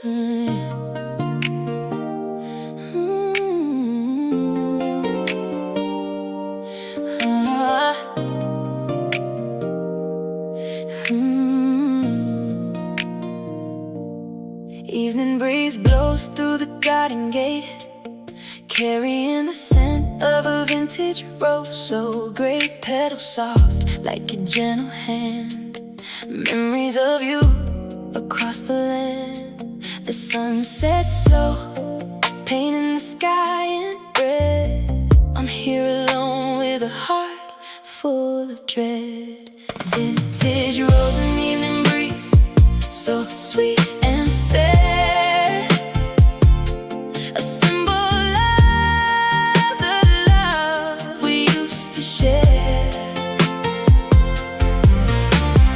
Evening breeze blows through the garden gate, carrying the scent of a vintage rose, so great, petals soft like a gentle hand. Memories of you across the land. The sun sets low, painting the sky in red. I'm here alone with a heart full of dread. Vintage rose and evening breeze, so sweet and fair, a symbol of the love we used to share.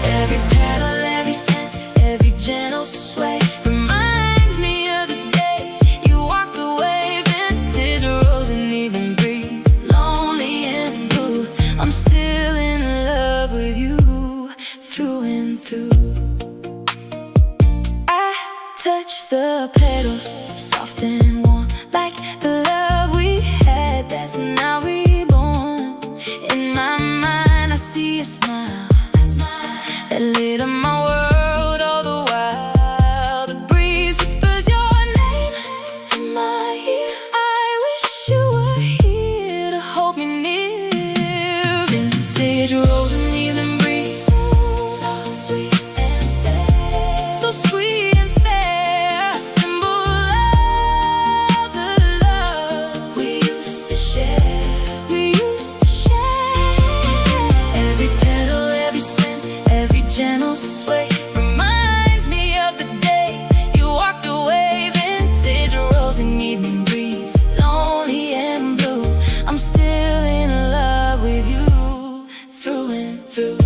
Every petal, every scent, every gentle sway reminds me of the day you walked away. Vintage rose and evening breeze, lonely and blue. I'm still in love with you through and through. Touch the petals, soft and warm, like the love we had that's now reborn. In my mind I see a smile that lit up my world all the while. The breeze whispers your name in my ear. I wish you were here to hold me near. Vintage rose and evening breeze, so sweet and fair, so sweet. Gentle sway reminds me of the day you walked away. Vintage rose and evening breeze, lonely and blue. I'm still in love with you through and through.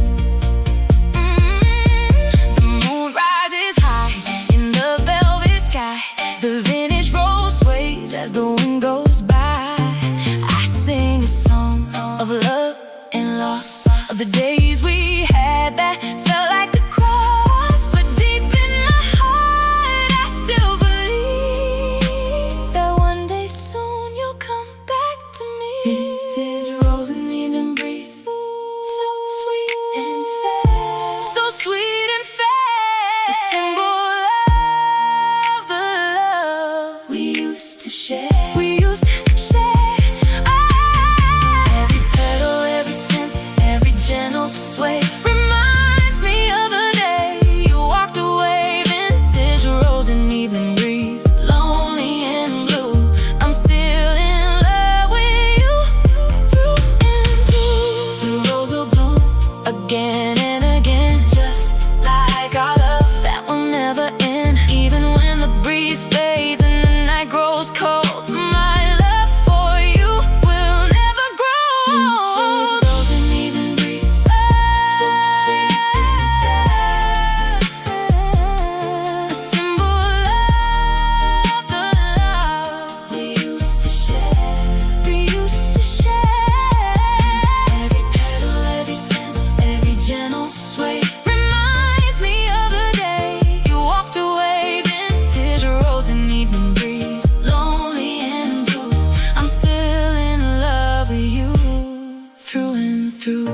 The moon rises high in the velvet sky. The vintage rose sways as the wind goes by. I sing a song of love and loss, of the days we had that felt like the cross. But deep in my heart I still believe that one day soon you'll come back to me. Vintage rose and evening breeze, so sweet and fair, so sweet and fair, the symbol of the love we used to share. We used to share. Every petal, every scent, every gentle sway reminds me of the day you walked away. Vintage rose and evening breeze, lonely and blue. I'm still in love with you through and through. The rose will bloom again and again, just like our love that will never end. Even when the breeze fades and the night grows cold, my love for you will never grow. Vintage rose and evening breeze, so sweet and fair, a symbol of the love we used to share. We used to share. Every petal, every scent, every gentle sway reminds me of the day you walked away. Vintage rose and evening breeze, lonely and blue. I'm still in love with you through and through.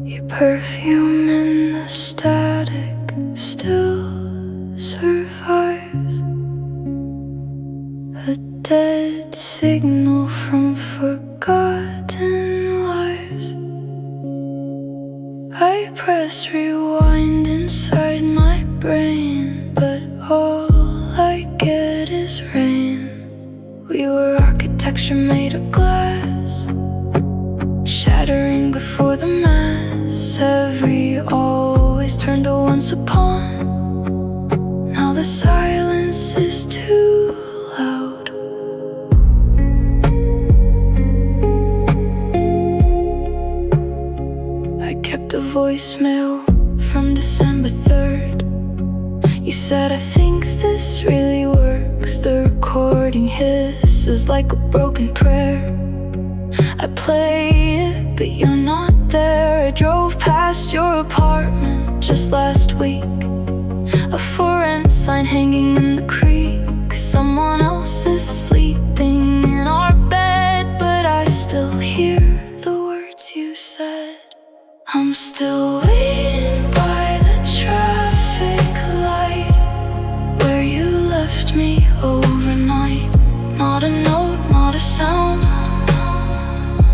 Your perfume in the static still survives, a dead signal from forgotten lives. I press rewind inside my brain, but all I get is rain. We were architecture made of glass, shattering before the mass. Every always turned to once upon. Now the silence is too loud. voicemail from December 3rd. You said, I think this really works. The recording hisses like a broken prayer. I play it, but you're not there. I drove past your apartment just last week. A for rent sign hanging in the creek. Someone else is sleeping in our bed, but I still hear the words you said. I'm still waiting by the traffic light where you left me overnight. Not a note, not a sound,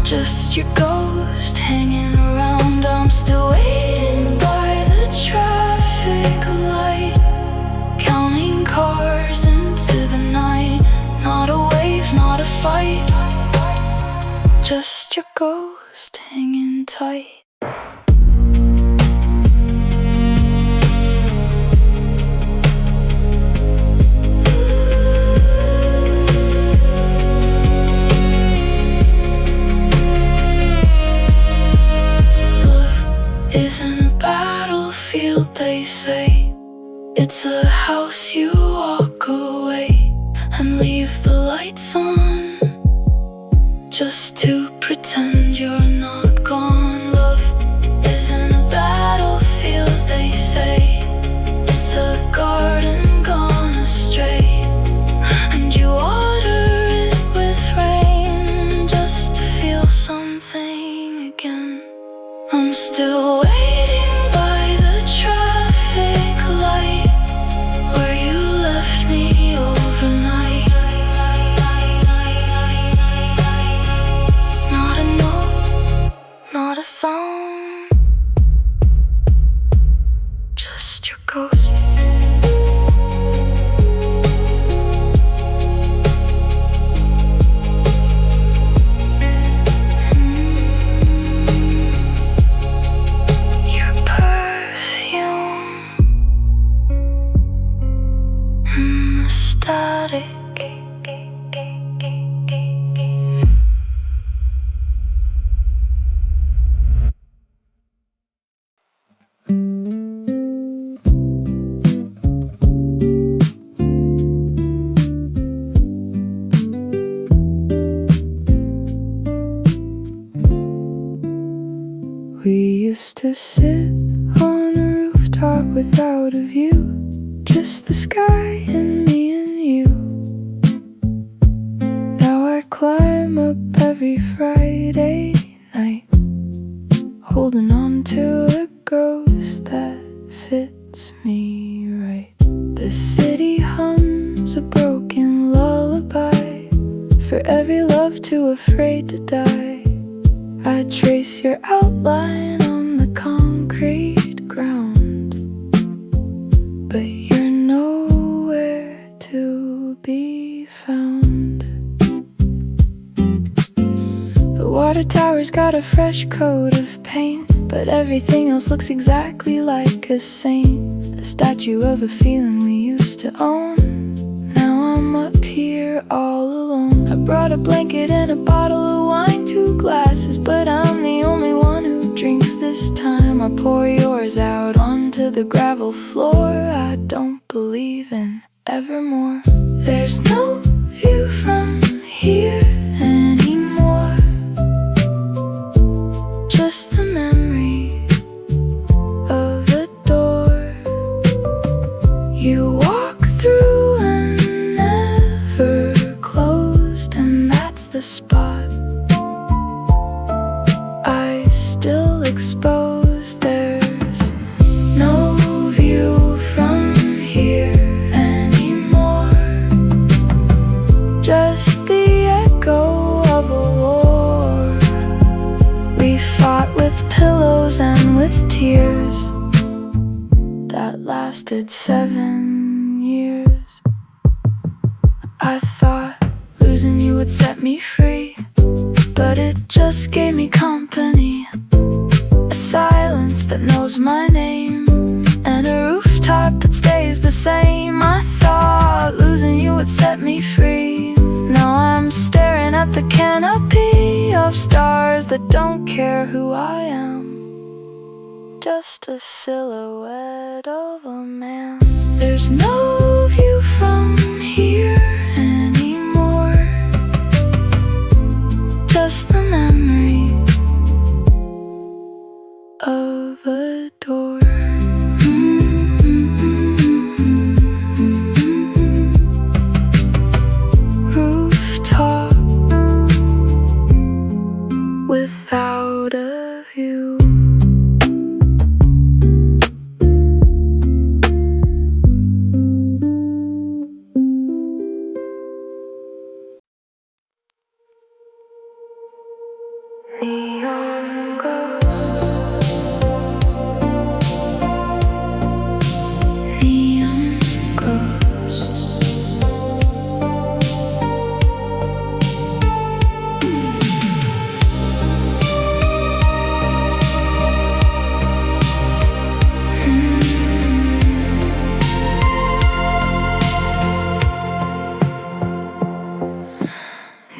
just your ghost hanging around. I'm still waiting by the traffic light, counting cars into the night. Not a wave, not a fight, just your ghost hanging tight. Isn't a battlefield, they say. It's a house you walk away and leave the lights on, just to pretend you're not gone. Love isn't a battlefield, they say. It's a garden gone astray, and you water it with rain just to feel something again. I'm still waiting by the traffic light where you left me overnight. Not a note, not a song, just your ghost. Static. We used to sit on a rooftop without a view, just the sky and me and you. Now I climb up every Friday night, holding on to a ghost that fits me right. The city hums a broken lullaby for every love too afraid to die. I trace your outline on the concrete ground, but you're nowhere to be found. The water tower's got a fresh coat of paint, but everything else looks exactly like a saint, a statue of a feeling we used to own. Now I'm up here all alone. I brought a blanket and a bottle of wine, 2 glasses, but I'm the only one who drinks this time. I pour yours out onto the gravel floor. I don't believe in evermore. There's no view from here anymore, just the memory of a door you walk through and never closed, and that's the spot I still expose. There's no view from here anymore, just the echo of a war we fought with pillows and with tears that lasted 7 years. I thought losing you would set me free, but it just gave me company. A silence that knows my name, and a rooftop that stays the same. I thought losing you would set me free. Now I'm staring at the canopy of stars that don't care who I am, just a silhouette of a man. There's no view from here anymore, just the memory of a door. Rooftop without a view. Neon ghosts, neon ghosts.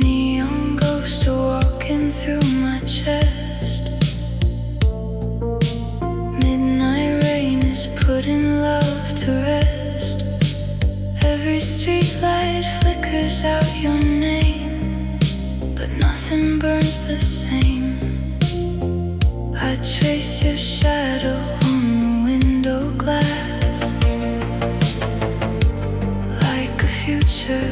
Neon ghosts walking through my chest. Midnight rain is putting love to rest. Every streetlight flickers out your name, but nothing burns the same. I trace your shadow on the window glass, like a future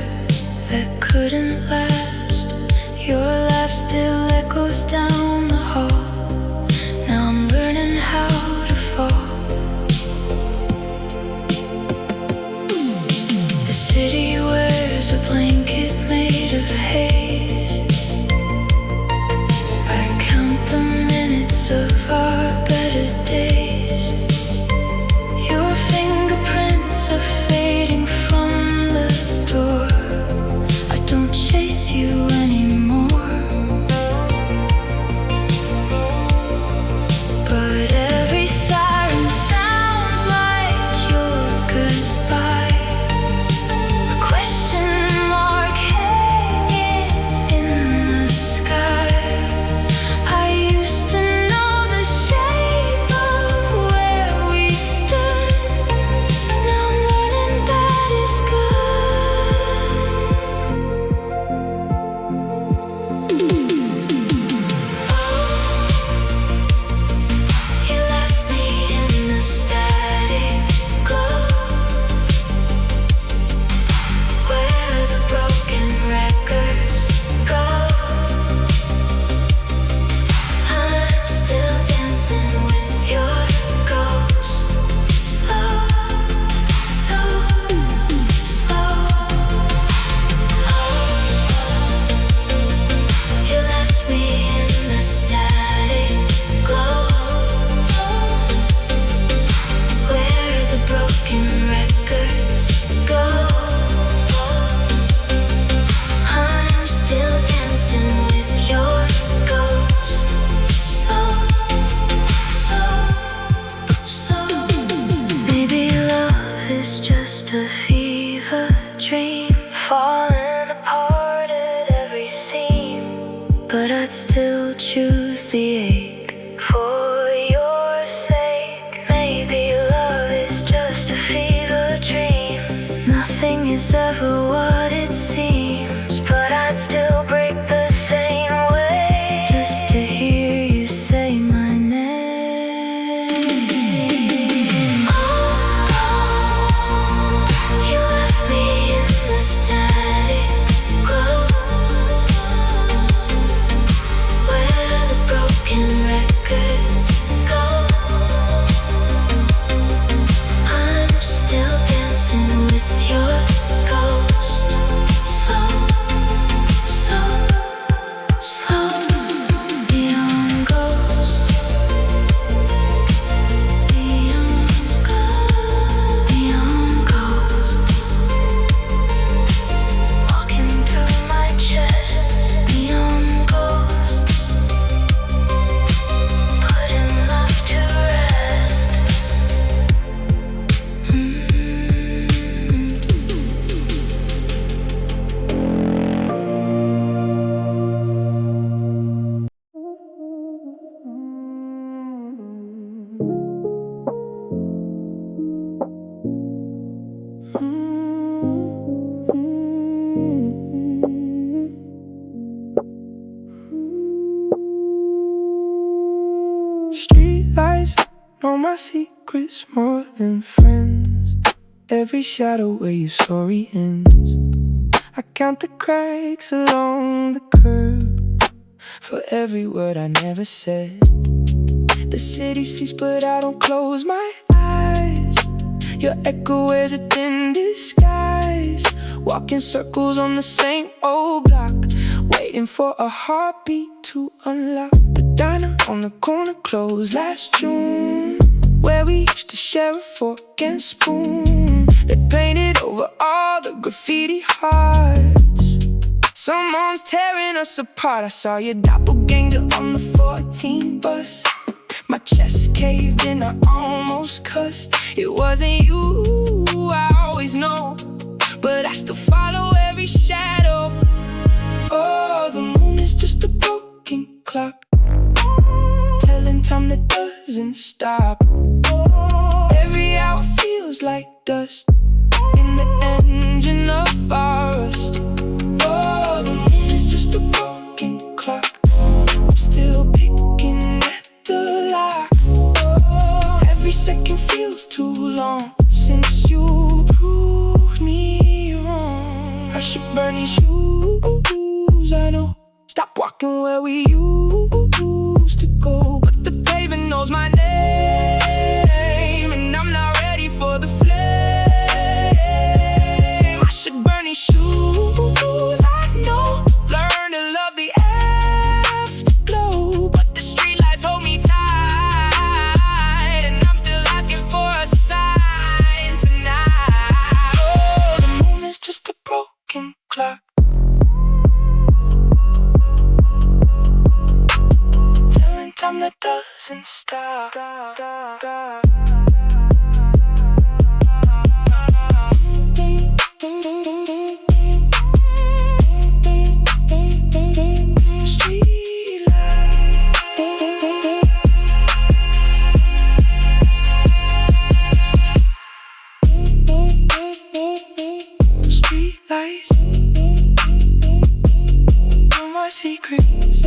that couldn't last. Your laugh still echoes down the hall. Now I'm learning how to fall. The city wears a blanket made of haze. I count the minutes of our better days. Your fingerprints are fading from the door. I don't chase you anymore, but every siren sounds like your goodbye. A question mark hanging in the sky. I used to know the shape of where we stood. Now I'm learning bad is You left me in the static glow, where the broken records go. I'm still dancing with your ghost, slow, so slow. You left me in the static glow, where the broken records go. I'm still dancing with your ghost, slow, so slow. Maybe love is just a fever dream, falling apart at every seam, but I'd still choose the ache for your sake. Maybe love is just a fever dream. Nothing is ever what it seems, but I'd still break the same way just to hear you say my name. You left me in the static glow, where the broken records Street lights know my secrets more than friends. Every shadow where your story ends. I count the cracks along the curb for every word I never said. The city sleeps but I don't close my eyes. Your echo wears a thin disguise. Walking circles on the same old block, waiting for a heartbeat to unlock. The diner on the corner closed last June, where we used to share a fork and spoon. They painted over all the graffiti hearts. Someone's tearing us apart. I saw your doppelganger on the 14 bus. My chest caved in, I almost cussed. It wasn't you, I always know, but I still follow every shadow. Oh, the moon is just a broken clock, telling time that doesn't stop. Every hour feels like dust in the engine of our rust. Oh, the moon is just a broken clock. I'm still picking at the lock. Every second feels too long since you proved me wrong. I should burn these shoes, I know. Stop walking where we used to go, but the pavement knows my name, and I'm not ready for the flame. I should burn these shoes, I know. Learn to love the afterglow, but the streetlights hold me tight, and I'm still asking for a sign tonight. Oh, the moon is just a broken clock, telling time that doesn't stop. Streetlights know my secrets.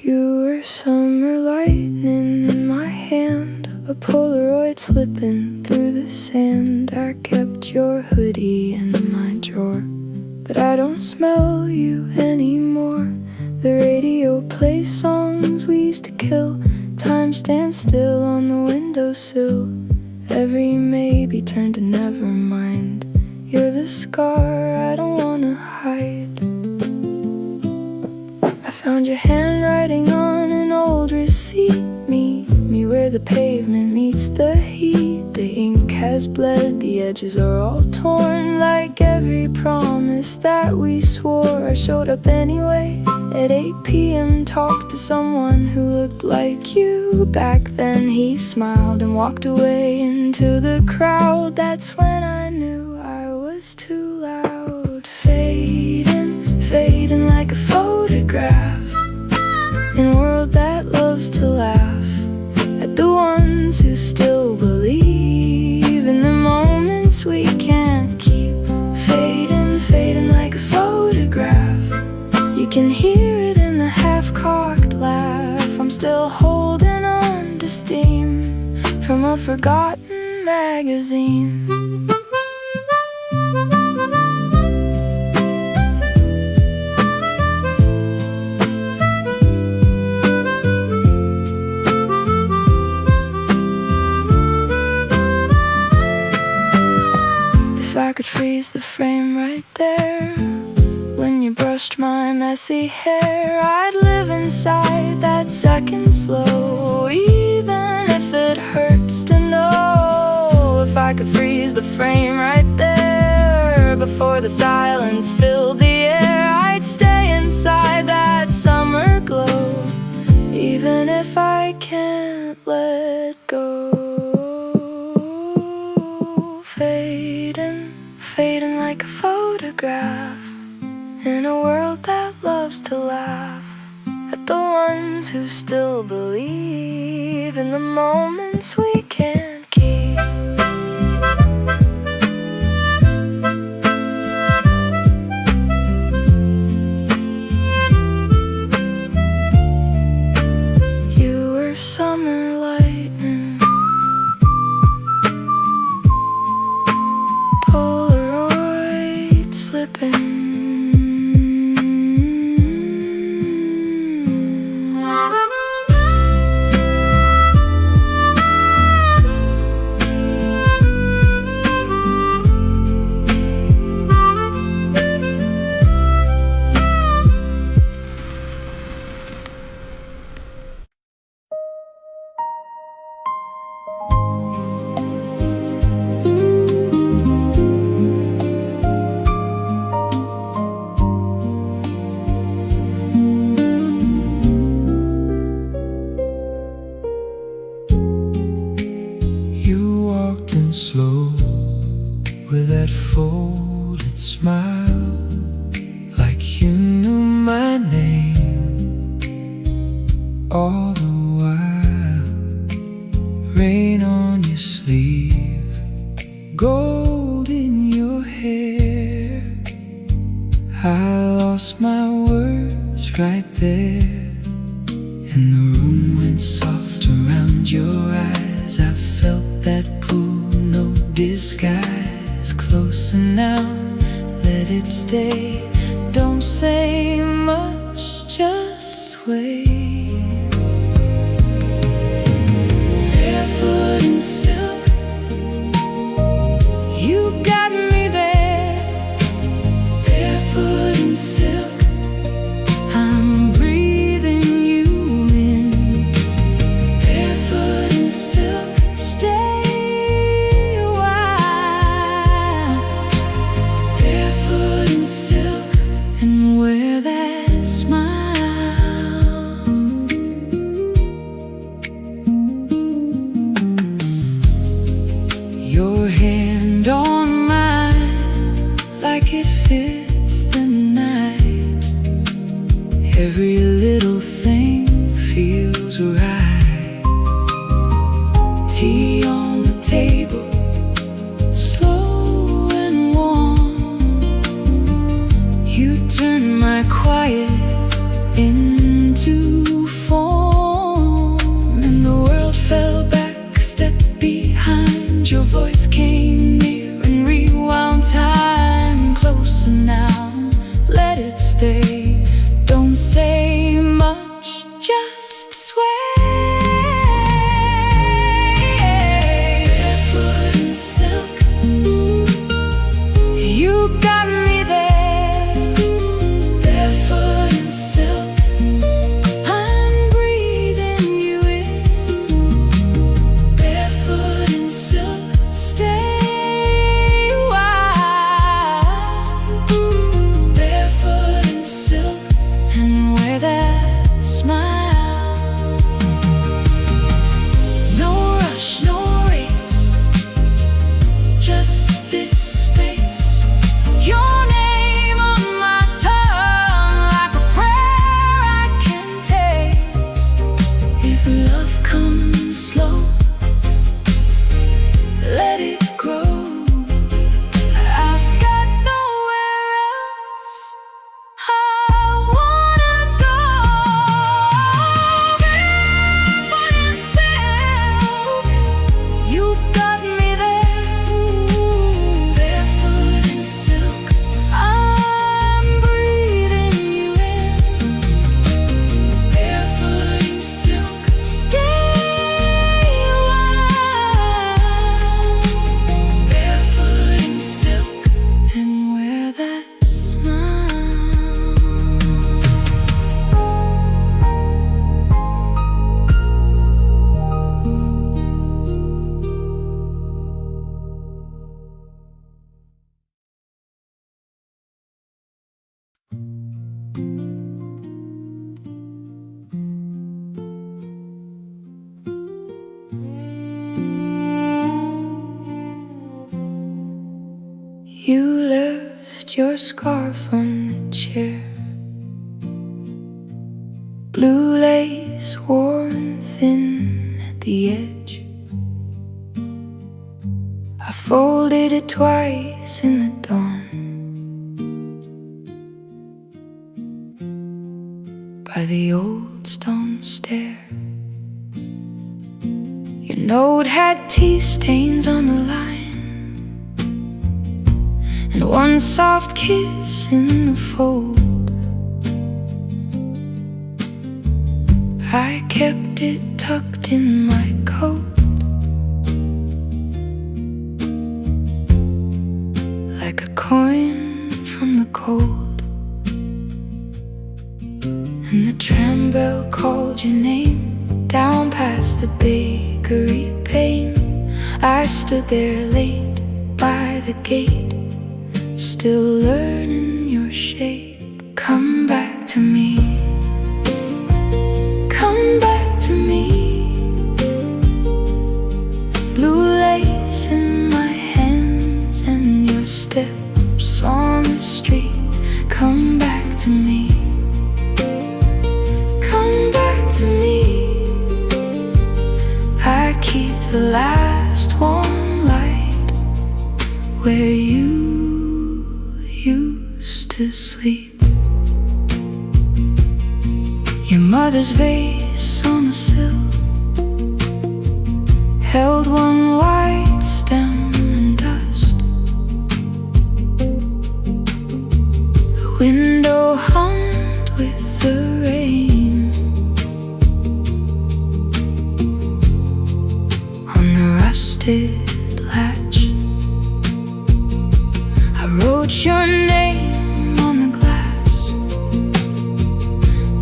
You were summer lightning in my hand, a Polaroid slipping through the sand. I kept your hoodie in my drawer, but I don't smell you anymore. The radio plays songs we used to kill. Time stands still on the windowsill. Every maybe turned to never mind. You're the scar I don't wanna hide. I found your handwriting on an old receipt. Meet me where the pavement meets the heat. The ink has bled, the edges are all torn, like every promise that we swore. I showed up anyway at 8 p.m. Talked to someone who looked like you. Back then he smiled and walked away into the crowd. That's when I knew I was too loud. Fading, fading like a photograph, in a world that loves to laugh at the ones who still believe in the moments we can't keep. Fading, fading like a photograph. You can hear it in the half-cocked laugh. I'm still holding on to steam from a forgotten magazine. If I could freeze the frame right there, when you brushed my messy hair, I'd live inside that second slow, even if it hurts to know. If I could freeze the frame right there, before the silence filled the air, I'd stay inside that summer glow, even if I can't let go. Fading, fading like a photograph, In a world that loves to laugh at the ones who still believe in the moments we can't keep. You were summer lightning, Polaroid slipping. You walked in slow with that folded smile, like you knew my name all the while. Rain on your sleeve, gold in your hair. I lost my words right there, and the room went soft around your eyes. I felt that pull, no disguise. Closer now, let it stay. Don't say much, just sway. Barefoot in silk, you got me there. Barefoot in silk, I'm breathing you in. Barefoot in silk, stay a while. Barefoot in silk, and wear that smile. Your hand on mine, like it fits the night. Every little thing feels right. Tea on the table, slow and warm. You turn my quiet into form, and the world fell back a step behind. Your voice came near and rewound time. Closer now, let it stay. Don't say much, just sway. Barefoot in silk, you got me there. Barefoot in silk, I'm breathing you in. Barefoot in silk, stay a while. Barefoot in silk, and wear that smile. No rush, no race, just this space. You're You left your scarf on the chair, blue lace worn thin at the edge. I folded it twice in the dawn, by the old stone stair. Your note had tea stains on the line, and one soft kiss in the fold. I kept it tucked in my coat, like a coin from the cold. And the tram bell called your name down past the bakery pane. I stood there late by the gate, still learning your shape. Come back to me, come back to me. Blue lace in my hands and your steps on the street. Come back to me, come back to me. I keep the last warm light where you used to sleep. Your mother's vase on the sill held one white stem and dust. The window hummed with the rain on the rusted latch. I wrote your name on the glass,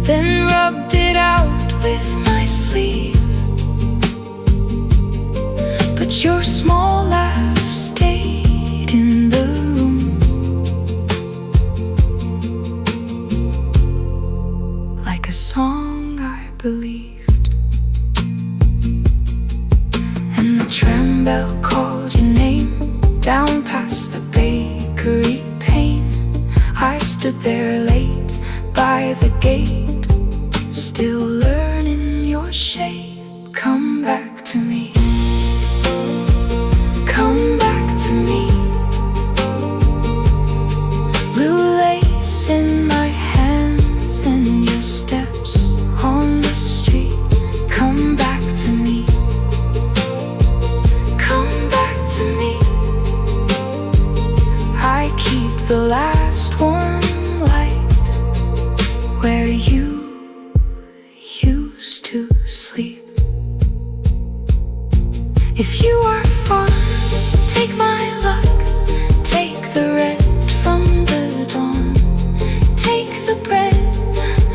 then rubbed it out with my sleeve. But your small laugh stayed in the room, like a song I believed. And the tram bell called your name down past the bakery pane. I stood there late by the gate, still learning your shape. Come back to me, come back to me. Blue lace in my hands and your steps on the street. Come back to me, come back to me. I keep the last warm light where you used to sleep. If you are far, take my luck, take the red from the dawn, take the bread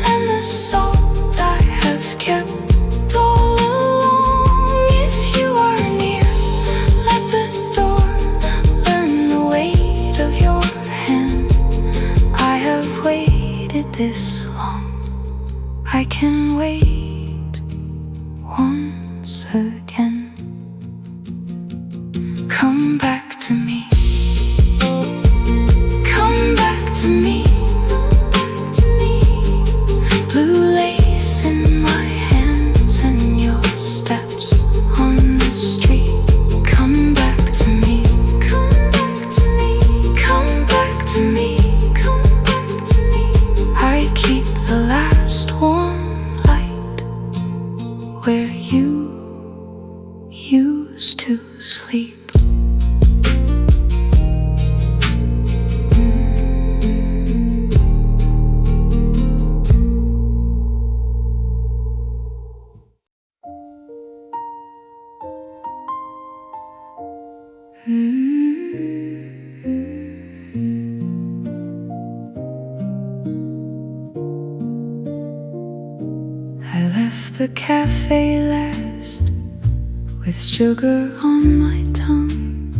and the salt I have kept all along. If you are near, let the door learn the weight of your hand. I have waited this long, I can wait once again. Come back to me, come back to me. Blue lace in my hands and your steps on the street. Come back to me, come back to me, come back to me, come back to me. I keep the last warm light where you used to sleep. I left the cafe last with sugar on my tongue,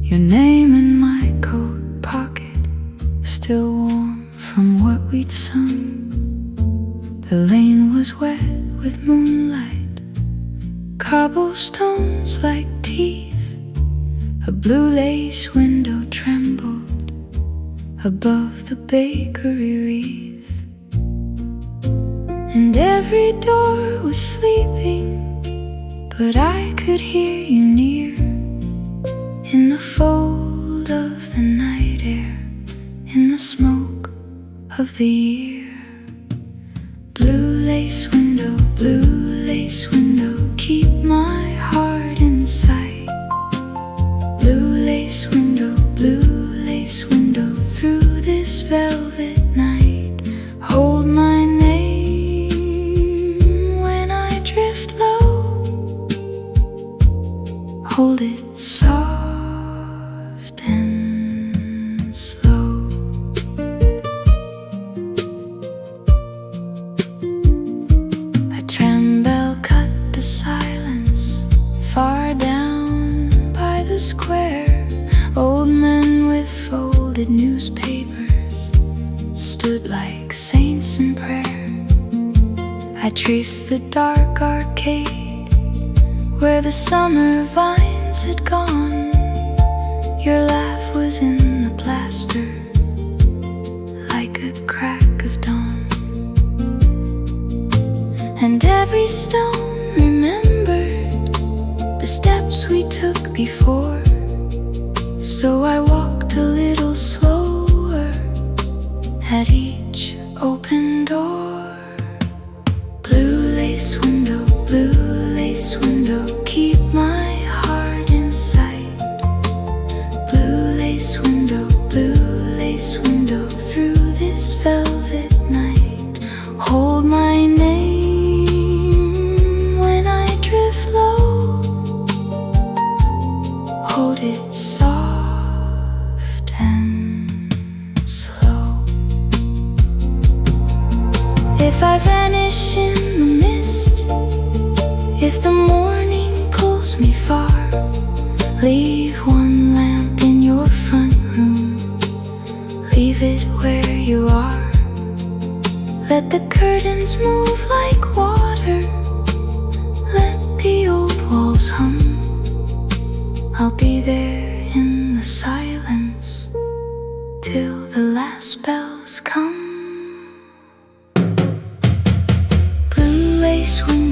your name in my coat pocket, still warm from what we'd sung. The lane was wet with moonlight, cobblestones like teeth, A blue lace window trembled above the bakery wreath, and every door was sleeping, but I could hear you near, in the fold of the night air, in the smoke of the year. Blue lace window, keep my heart in sight. Blue lace window, through this velvet night, hold my name when I drift low. Hold it soft and slow. A tram bell cut the silence far down by the square. Old men with folded newspapers stood like saints in prayer. I traced the dark arcade where the summer vines had gone. Your laugh was in the plaster like a crack of dawn, and every stone remembered the steps we took before. So I walked a little slower at each open door. Blue lace window, keep my heart in sight. Blue lace window, through this velvet night, hold my name when I drift low. Hold it soft and slow. If I vanish in the mist, if the morning pulls me far, leave one lamp in your front room, leave it where you are. Let the curtains move like water, let the old walls hum. I'll be there in the silence till the last bells come. Blue lace window,